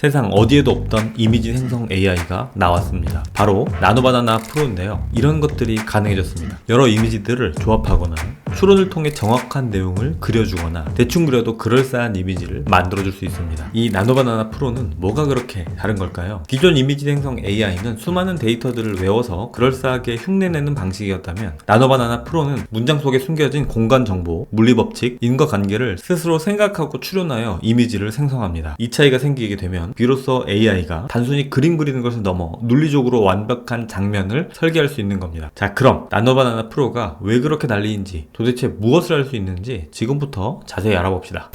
세상 어디에도 없던 이미지 생성 AI가 나왔습니다. 바로 나노바나나 프로인데요. 이런 것들이 가능해졌습니다. 여러 이미지들을 조합하거나 추론을 통해 정확한 내용을 그려주거나 대충 그려도 그럴싸한 이미지를 만들어줄 수 있습니다. 이 나노바나나 프로는 뭐가 그렇게 다른 걸까요? 기존 이미지 생성 AI는 수많은 데이터들을 외워서 그럴싸하게 흉내내는 방식이었다면 나노바나나 프로는 문장 속에 숨겨진 공간 정보, 물리법칙, 인과관계를 스스로 생각하고 추론하여 이미지를 생성합니다. 이 차이가 생기게 되면 비로소 AI가 단순히 그림 그리는 것을 넘어 논리적으로 완벽한 장면을 설계할 수 있는 겁니다. 자, 그럼 나노바나나 프로가 왜 그렇게 난리인지, 도대체 무엇을 할 수 있는지 지금부터 자세히 알아봅시다.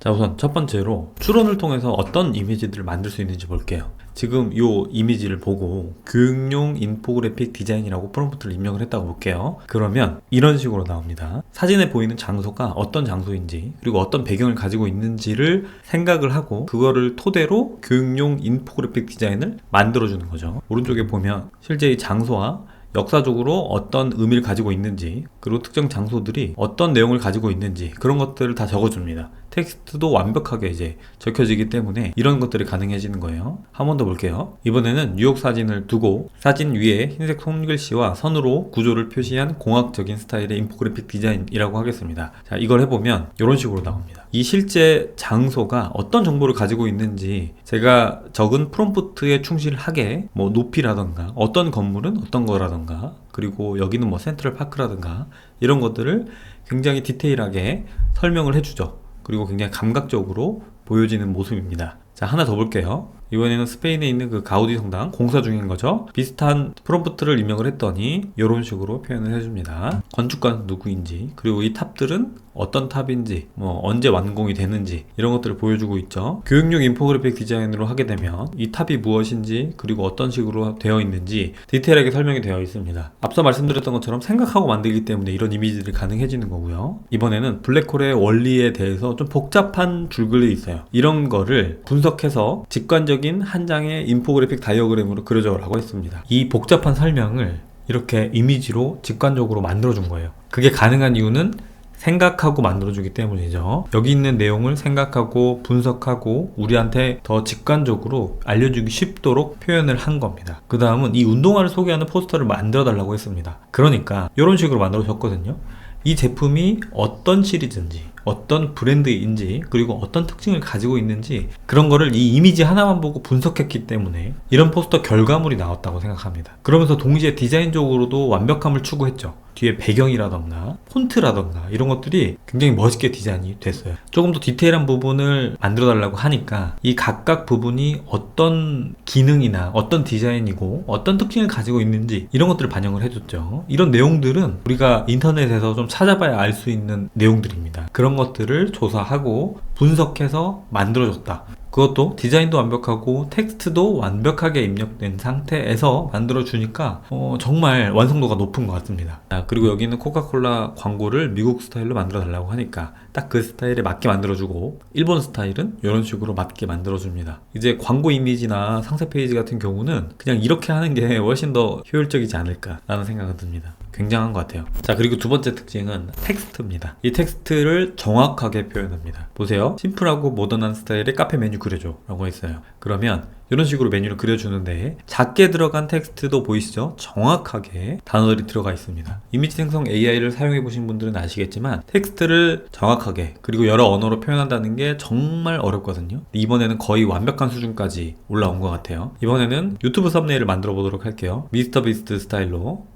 자, 우선 첫 번째로 추론을 통해서 어떤 이미지들을 만들 수 있는지 볼게요. 지금 이 이미지를 보고 교육용 인포그래픽 디자인이라고 프롬프트를 입력을 했다고 볼게요. 그러면 이런 식으로 나옵니다. 사진에 보이는 장소가 어떤 장소인지, 그리고 어떤 배경을 가지고 있는지를 생각을 하고 그거를 토대로 교육용 인포그래픽 디자인을 만들어주는 거죠. 오른쪽에 보면 실제 이 장소와 역사적으로 어떤 의미를 가지고 있는지, 그리고 특정 장소들이 어떤 내용을 가지고 있는지, 그런 것들을 다 적어줍니다. 텍스트도 완벽하게 이제 적혀지기 때문에 이런 것들이 가능해지는 거예요. 한 번 더 볼게요. 이번에는 뉴욕 사진을 두고 사진 위에 흰색 손글씨와 선으로 구조를 표시한 공학적인 스타일의 인포그래픽 디자인이라고 하겠습니다. 자, 이걸 해보면 이런 식으로 나옵니다. 이 실제 장소가 어떤 정보를 가지고 있는지 제가 적은 프롬프트에 충실하게 뭐 높이라던가 어떤 건물은 어떤 거라던가, 그리고 여기는 뭐 센트럴 파크라든가 이런 것들을 굉장히 디테일하게 설명을 해주죠. 그리고 굉장히 감각적으로 보여지는 모습입니다. 자, 하나 더 볼게요. 이번에는 스페인에 있는 그 가우디 성당 공사 중인 거죠. 비슷한 프롬프트를 입력을 했더니 이런 식으로 표현을 해줍니다. 건축가는 누구인지, 그리고 이 탑들은 어떤 탑인지, 뭐 언제 완공이 되는지, 이런 것들을 보여주고 있죠. 교육용 인포그래픽 디자인으로 하게 되면 이 탑이 무엇인지, 그리고 어떤 식으로 되어 있는지 디테일하게 설명이 되어 있습니다. 앞서 말씀드렸던 것처럼 생각하고 만들기 때문에 이런 이미지들이 가능해지는 거고요. 이번에는 블랙홀의 원리에 대해서 좀 복잡한 줄글이 있어요. 이런 거를 분석해서 직관적인 한 장의 인포그래픽 다이어그램으로 그려줘라고 했습니다. 이 복잡한 설명을 이렇게 이미지로 직관적으로 만들어준 거예요. 그게 가능한 이유는 생각하고 만들어주기 때문이죠. 여기 있는 내용을 생각하고 분석하고 우리한테 더 직관적으로 알려주기 쉽도록 표현을 한 겁니다. 그 다음은 이 운동화를 소개하는 포스터를 만들어 달라고 했습니다. 그러니까 이런 식으로 만들어줬거든요. 이 제품이 어떤 시리즈인지, 어떤 브랜드인지, 그리고 어떤 특징을 가지고 있는지, 그런 거를 이 이미지 하나만 보고 분석했기 때문에 이런 포스터 결과물이 나왔다고 생각합니다. 그러면서 동시에 디자인적으로도 완벽함을 추구했죠. 뒤에 배경이라던가 폰트라던가 이런 것들이 굉장히 멋있게 디자인이 됐어요. 조금 더 디테일한 부분을 만들어 달라고 하니까 이 각각 부분이 어떤 기능이나 어떤 디자인이고 어떤 특징을 가지고 있는지 이런 것들을 반영을 해줬죠. 이런 내용들은 우리가 인터넷에서 좀 찾아봐야 알 수 있는 내용들입니다. 그런 것들을 조사하고 분석해서 만들어줬다. 그것도 디자인도 완벽하고 텍스트도 완벽하게 입력된 상태에서 만들어주니까 정말 완성도가 높은 것 같습니다. 그리고 여기는 코카콜라 광고를 미국 스타일로 만들어 달라고 하니까 딱 그 스타일에 맞게 만들어주고, 일본 스타일은 이런 식으로 맞게 만들어줍니다. 이제 광고 이미지나 상세 페이지 같은 경우는 그냥 이렇게 하는 게 훨씬 더 효율적이지 않을까 라는 생각이 듭니다. 굉장한 것 같아요. 자, 그리고 두 번째 특징은 텍스트입니다. 이 텍스트를 정확하게 표현합니다. 보세요. 심플하고 모던한 스타일의 카페 메뉴 그려줘 라고 했어요. 그러면 이런 식으로 메뉴를 그려주는데 작게 들어간 텍스트도 보이시죠? 정확하게 단어들이 들어가 있습니다. 이미지 생성 AI를 사용해 보신 분들은 아시겠지만 텍스트를 정확하게, 그리고 여러 언어로 표현한다는 게 정말 어렵거든요. 이번에는 거의 완벽한 수준까지 올라온 것 같아요. 이번에는 유튜브 썸네일을 만들어 보도록 할게요. 미스터 비스트 스타일로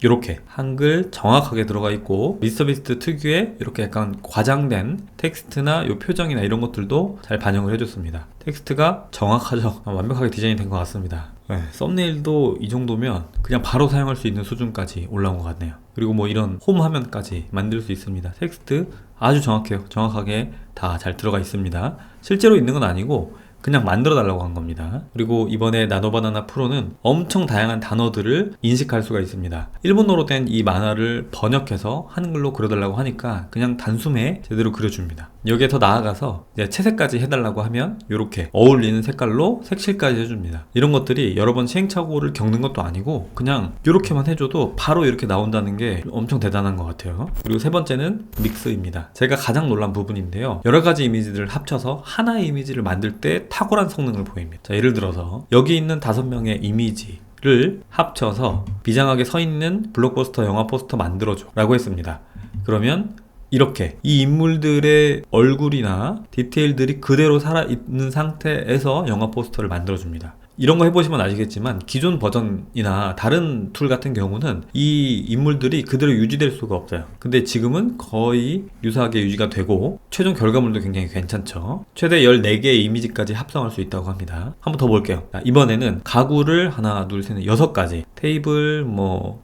이렇게 한글 정확하게 들어가 있고, 미스터비스트 특유의 이렇게 약간 과장된 텍스트나 요 표정이나 이런 것들도 잘 반영을 해줬습니다. 텍스트가 정확하죠. 완벽하게 디자인이 된 것 같습니다. 네, 썸네일도 이 정도면 그냥 바로 사용할 수 있는 수준까지 올라온 것 같네요. 그리고 뭐 이런 홈 화면까지 만들 수 있습니다. 텍스트 아주 정확해요. 정확하게 다 잘 들어가 있습니다. 실제로 있는 건 아니고 그냥 만들어 달라고 한 겁니다. 그리고 이번에 나노바나나 프로는 엄청 다양한 단어들을 인식할 수가 있습니다. 일본어로 된 이 만화를 번역해서 한글로 그려달라고 하니까 그냥 단숨에 제대로 그려줍니다. 여기에 더 나아가서 이제 채색까지 해달라고 하면 이렇게 어울리는 색깔로 색칠까지 해줍니다. 이런 것들이 여러 번 시행착오를 겪는 것도 아니고 그냥 이렇게만 해줘도 바로 이렇게 나온다는 게 엄청 대단한 것 같아요. 그리고 세 번째는 믹스입니다. 제가 가장 놀란 부분인데요. 여러 가지 이미지들을 합쳐서 하나의 이미지를 만들 때 탁월한 성능을 보입니다. 자, 예를 들어서 여기 있는 5명의 이미지를 합쳐서 비장하게 서 있는 블록버스터 영화 포스터 만들어줘 라고 했습니다. 그러면 이렇게 이 인물들의 얼굴이나 디테일들이 그대로 살아있는 상태에서 영화 포스터를 만들어줍니다. 이런 거 해보시면 아시겠지만 기존 버전이나 다른 툴 같은 경우는 이 인물들이 그대로 유지될 수가 없어요. 근데 지금은 거의 유사하게 유지가 되고 최종 결과물도 굉장히 괜찮죠. 최대 14개의 이미지까지 합성할 수 있다고 합니다. 한번 더 볼게요. 자, 이번에는 가구를 하나, 둘, 셋, 넷, 6가지 테이블,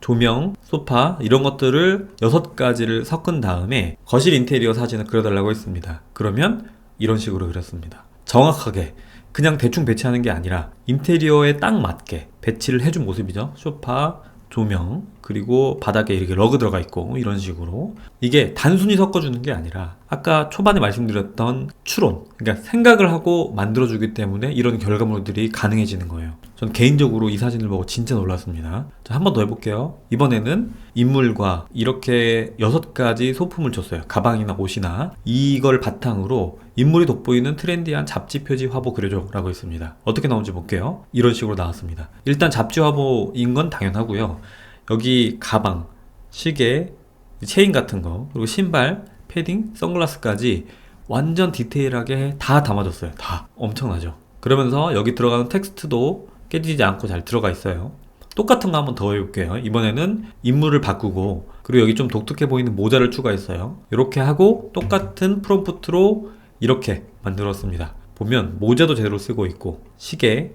조명, 소파 이런 것들을 6가지를 섞은 다음에 거실 인테리어 사진을 그려달라고 했습니다. 그러면 이런 식으로 그렸습니다. 정확하게 그냥 대충 배치하는 게 아니라 인테리어에 딱 맞게 배치를 해준 모습이죠. 소파, 조명, 그리고 바닥에 이렇게 러그 들어가 있고 이런 식으로 이게 단순히 섞어주는 게 아니라 아까 초반에 말씀드렸던 추론, 그러니까 생각을 하고 만들어주기 때문에 이런 결과물들이 가능해지는 거예요. 전 개인적으로 이 사진을 보고 진짜 놀랐습니다. 자, 한 번 더 해볼게요. 이번에는 인물과 이렇게 6가지 소품을 줬어요. 가방이나 옷이나 이걸 바탕으로 인물이 돋보이는 트렌디한 잡지 표지 화보 그려줘 라고 했습니다. 어떻게 나온지 볼게요. 이런 식으로 나왔습니다. 일단 잡지 화보인 건 당연하고요. 여기 가방, 시계, 체인 같은 거, 그리고 신발, 패딩, 선글라스까지 완전 디테일하게 다 담아줬어요. 다 엄청나죠. 그러면서 여기 들어가는 텍스트도 깨지지 않고 잘 들어가 있어요. 똑같은 거 한번 더 해볼게요. 이번에는 인물을 바꾸고 그리고 여기 좀 독특해 보이는 모자를 추가했어요. 이렇게 하고 똑같은 프롬프트로 이렇게 만들었습니다. 보면 모자도 제대로 쓰고 있고 시계,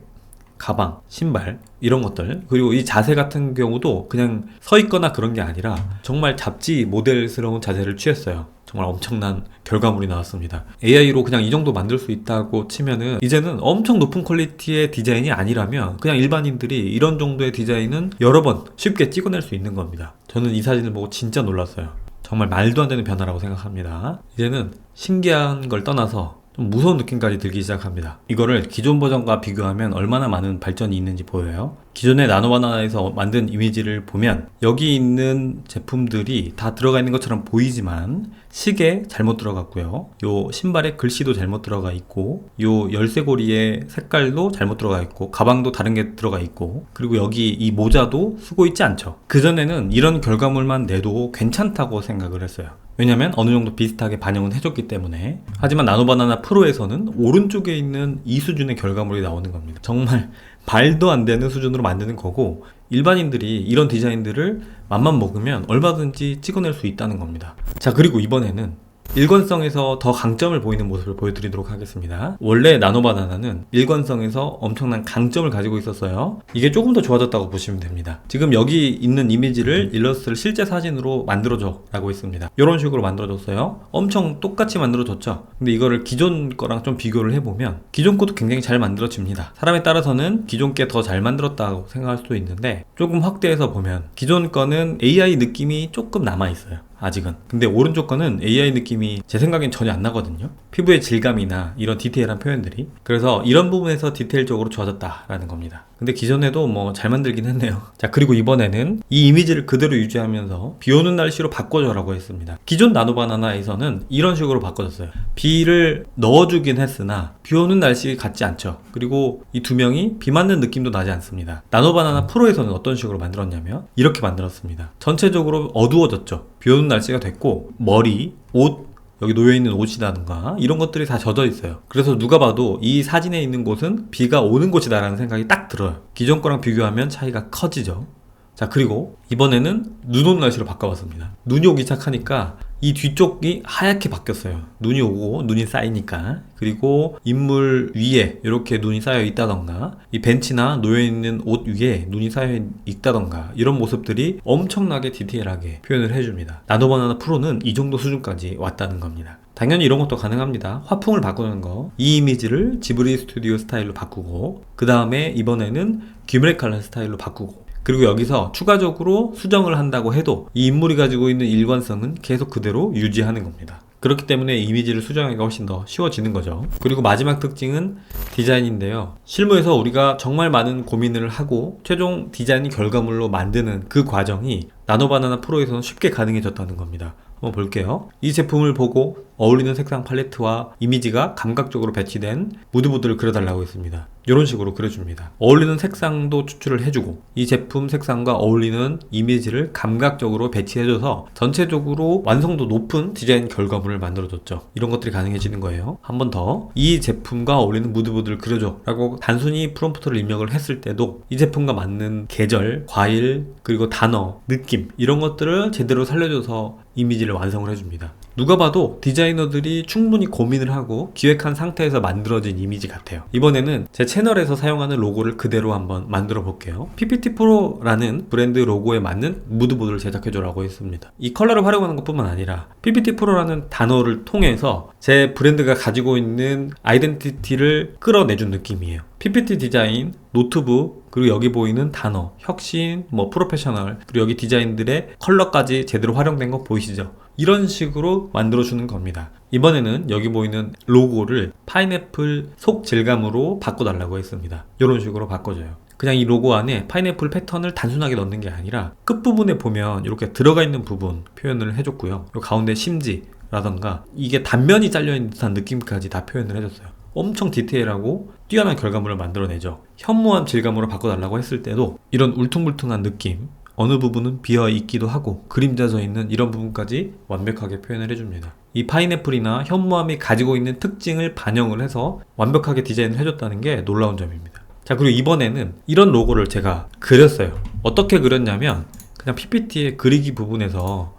가방, 신발 이런 것들, 그리고 이 자세 같은 경우도 그냥 서 있거나 그런 게 아니라 정말 잡지 모델스러운 자세를 취했어요. 정말 엄청난 결과물이 나왔습니다. AI로 그냥 이 정도 만들 수 있다고 치면은 이제는 엄청 높은 퀄리티의 디자인이 아니라면 그냥 일반인들이 이런 정도의 디자인은 여러 번 쉽게 찍어낼 수 있는 겁니다. 저는 이 사진을 보고 진짜 놀랐어요. 정말 말도 안 되는 변화라고 생각합니다. 이제는 신기한 걸 떠나서 좀 무서운 느낌까지 들기 시작합니다. 이거를 기존 버전과 비교하면 얼마나 많은 발전이 있는지 보여요. 기존의 나노바나나에서 만든 이미지를 보면 여기 있는 제품들이 다 들어가 있는 것처럼 보이지만 시계 잘못 들어갔고요. 요 신발에 글씨도 잘못 들어가 있고 요 열쇠고리의 색깔도 잘못 들어가 있고 가방도 다른 게 들어가 있고 그리고 여기 이 모자도 쓰고 있지 않죠. 그전에는 이런 결과물만 내도 괜찮다고 생각을 했어요. 왜냐면 어느 정도 비슷하게 반영은 해줬기 때문에. 하지만 나노바나나 프로에서는 오른쪽에 있는 이 수준의 결과물이 나오는 겁니다. 정말 말도 안 되는 수준으로 만드는 거고 일반인들이 이런 디자인들을 맘만 먹으면 얼마든지 찍어낼 수 있다는 겁니다. 자, 그리고 이번에는 일관성에서 더 강점을 보이는 모습을 보여드리도록 하겠습니다. 원래 나노바나나는 일관성에서 엄청난 강점을 가지고 있었어요. 이게 조금 더 좋아졌다고 보시면 됩니다. 지금 여기 있는 이미지를 일러스트를 실제 사진으로 만들어줘 라고 했습니다. 이런 식으로 만들어줬어요. 엄청 똑같이 만들어줬죠. 근데 이거를 기존 거랑 좀 비교를 해보면 기존 것도 굉장히 잘 만들어집니다. 사람에 따라서는 기존 게 더 잘 만들었다고 생각할 수도 있는데 조금 확대해서 보면 기존 거는 AI 느낌이 조금 남아있어요. 아직은. 근데 오른쪽 거는 AI 느낌이 제 생각엔 전혀 안 나거든요. 피부의 질감이나 이런 디테일한 표현들이. 그래서 이런 부분에서 디테일적으로 좋아졌다라는 겁니다. 근데 기존에도 뭐 잘 만들긴 했네요. 자, 그리고 이번에는 이 이미지를 그대로 유지하면서 비 오는 날씨로 바꿔줘라고 했습니다. 기존 나노바나나에서는 이런 식으로 바꿔줬어요. 비를 넣어주긴 했으나 비 오는 날씨 같지 않죠. 그리고 이 두 명이 비 맞는 느낌도 나지 않습니다. 나노바나나 프로에서는 어떤 식으로 만들었냐면 이렇게 만들었습니다. 전체적으로 어두워졌죠. 비 오는 날씨가 됐고 머리, 옷, 여기 놓여있는 옷이라든가 이런 것들이 다 젖어 있어요. 그래서 누가 봐도 이 사진에 있는 곳은 비가 오는 곳이다 라는 생각이 딱 들어요. 기존 거랑 비교하면 차이가 커지죠. 자, 그리고 이번에는 눈 오는 날씨로 바꿔봤습니다. 눈이 오기 시작하니까 이 뒤쪽이 하얗게 바뀌었어요. 눈이 오고 눈이 쌓이니까. 그리고 인물 위에 이렇게 눈이 쌓여 있다던가, 이 벤치나 놓여있는 옷 위에 눈이 쌓여 있다던가, 이런 모습들이 엄청나게 디테일하게 표현을 해줍니다. 나노바나나 프로는 이 정도 수준까지 왔다는 겁니다. 당연히 이런 것도 가능합니다. 화풍을 바꾸는 거, 이 이미지를 지브리 스튜디오 스타일로 바꾸고, 그 다음에 이번에는 귀멸의 칼날 스타일로 바꾸고, 그리고 여기서 추가적으로 수정을 한다고 해도 이 인물이 가지고 있는 일관성은 계속 그대로 유지하는 겁니다. 그렇기 때문에 이미지를 수정하기가 훨씬 더 쉬워지는 거죠. 그리고 마지막 특징은 디자인인데요. 실무에서 우리가 정말 많은 고민을 하고 최종 디자인 결과물로 만드는 그 과정이 나노바나나 프로에서는 쉽게 가능해졌다는 겁니다. 한번 볼게요. 이 제품을 보고 어울리는 색상 팔레트와 이미지가 감각적으로 배치된 무드보드를 그려달라고 했습니다. 이런 식으로 그려줍니다. 어울리는 색상도 추출을 해주고, 이 제품 색상과 어울리는 이미지를 감각적으로 배치해줘서 전체적으로 완성도 높은 디자인 결과물을 만들어줬죠. 이런 것들이 가능해지는 거예요. 한 번 더, 이 제품과 어울리는 무드보드를 그려줘 라고 단순히 프롬프트를 입력을 했을 때도 이 제품과 맞는 계절, 과일, 그리고 단어, 느낌, 이런 것들을 제대로 살려줘서 이미지를 완성을 해줍니다. 누가 봐도 디자이너들이 충분히 고민을 하고 기획한 상태에서 만들어진 이미지 같아요. 이번에는 제 채널에서 사용하는 로고를 그대로 한번 만들어 볼게요. PPT 프로라는 브랜드 로고에 맞는 무드보드를 제작해줘라고 했습니다. 이 컬러를 활용하는 것 뿐만 아니라 PPT 프로라는 단어를 통해서 제 브랜드가 가지고 있는 아이덴티티를 끌어내준 느낌이에요. PPT 디자인, 노트북, 그리고 여기 보이는 단어, 혁신, 프로페셔널, 그리고 여기 디자인들의 컬러까지 제대로 활용된 거 보이시죠? 이런 식으로 만들어주는 겁니다. 이번에는 여기 보이는 로고를 파인애플 속 질감으로 바꿔달라고 했습니다. 이런 식으로 바꿔줘요. 그냥 이 로고 안에 파인애플 패턴을 단순하게 넣는 게 아니라 끝부분에 보면 이렇게 들어가 있는 부분 표현을 해줬고요. 이 가운데 심지라던가 이게 단면이 잘려있는 듯한 느낌까지 다 표현을 해줬어요. 엄청 디테일하고 뛰어난 결과물을 만들어내죠. 현무암 질감으로 바꿔달라고 했을 때도 이런 울퉁불퉁한 느낌, 어느 부분은 비어 있기도 하고 그림자져 있는 이런 부분까지 완벽하게 표현을 해줍니다. 이 파인애플이나 현무암이 가지고 있는 특징을 반영을 해서 완벽하게 디자인을 해줬다는 게 놀라운 점입니다. 자, 그리고 이번에는 이런 로고를 제가 그렸어요. 어떻게 그렸냐면 그냥 PPT의 그리기 부분에서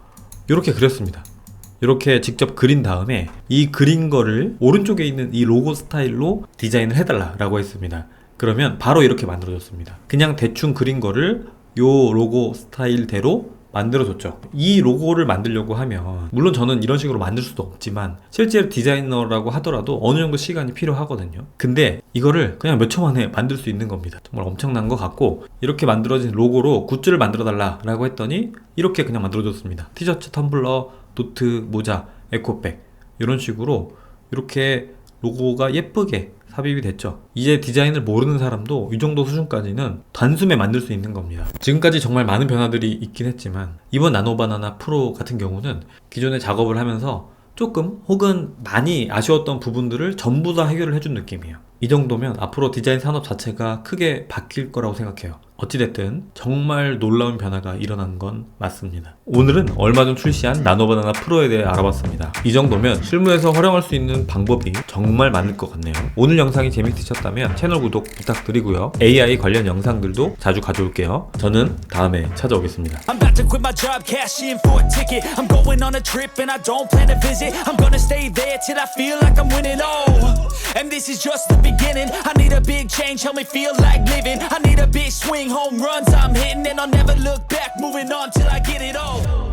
이렇게 그렸습니다. 이렇게 직접 그린 다음에 이 그린 거를 오른쪽에 있는 이 로고 스타일로 디자인을 해달라고 했습니다. 그러면 바로 이렇게 만들어졌습니다. 그냥 대충 그린 거를 요 로고 스타일대로 만들어줬죠. 이 로고를 만들려고 하면 물론 저는 이런 식으로 만들 수도 없지만 실제로 디자이너라고 하더라도 어느 정도 시간이 필요하거든요. 근데 이거를 그냥 몇 초 만에 만들 수 있는 겁니다. 정말 엄청난 것 같고, 이렇게 만들어진 로고로 굿즈를 만들어 달라고 했더니 이렇게 그냥 만들어줬습니다. 티셔츠, 텀블러, 노트, 모자, 에코백, 이런 식으로 이렇게 로고가 예쁘게 삽입이 됐죠. 이제 디자인을 모르는 사람도 이 정도 수준까지는 단숨에 만들 수 있는 겁니다. 지금까지 정말 많은 변화들이 있긴 했지만 이번 나노바나나 프로 같은 경우는 기존에 작업을 하면서 조금 혹은 많이 아쉬웠던 부분들을 전부 다 해결을 해준 느낌이에요. 이 정도면 앞으로 디자인 산업 자체가 크게 바뀔 거라고 생각해요. 어찌됐든 정말 놀라운 변화가 일어난 건 맞습니다. 오늘은 얼마 전 출시한 나노바나나 프로에 대해 알아봤습니다. 이 정도면 실무에서 활용할 수 있는 방법이 정말 많을 것 같네요. 오늘 영상이 재밌으셨다면 채널 구독 부탁드리고요. AI 관련 영상들도 자주 가져올게요. 저는 다음에 찾아오겠습니다. I'm about to quit my job, cash in for a ticket. I'm going on a trip and I don't plan to visit. I'm gonna stay there till I feel like I'm winning. Oh, and this is just the beginning. I need a big change, help me feel like living. I need a big swing, home runs I'm hitting, and I'll never look back, moving on till I get it all.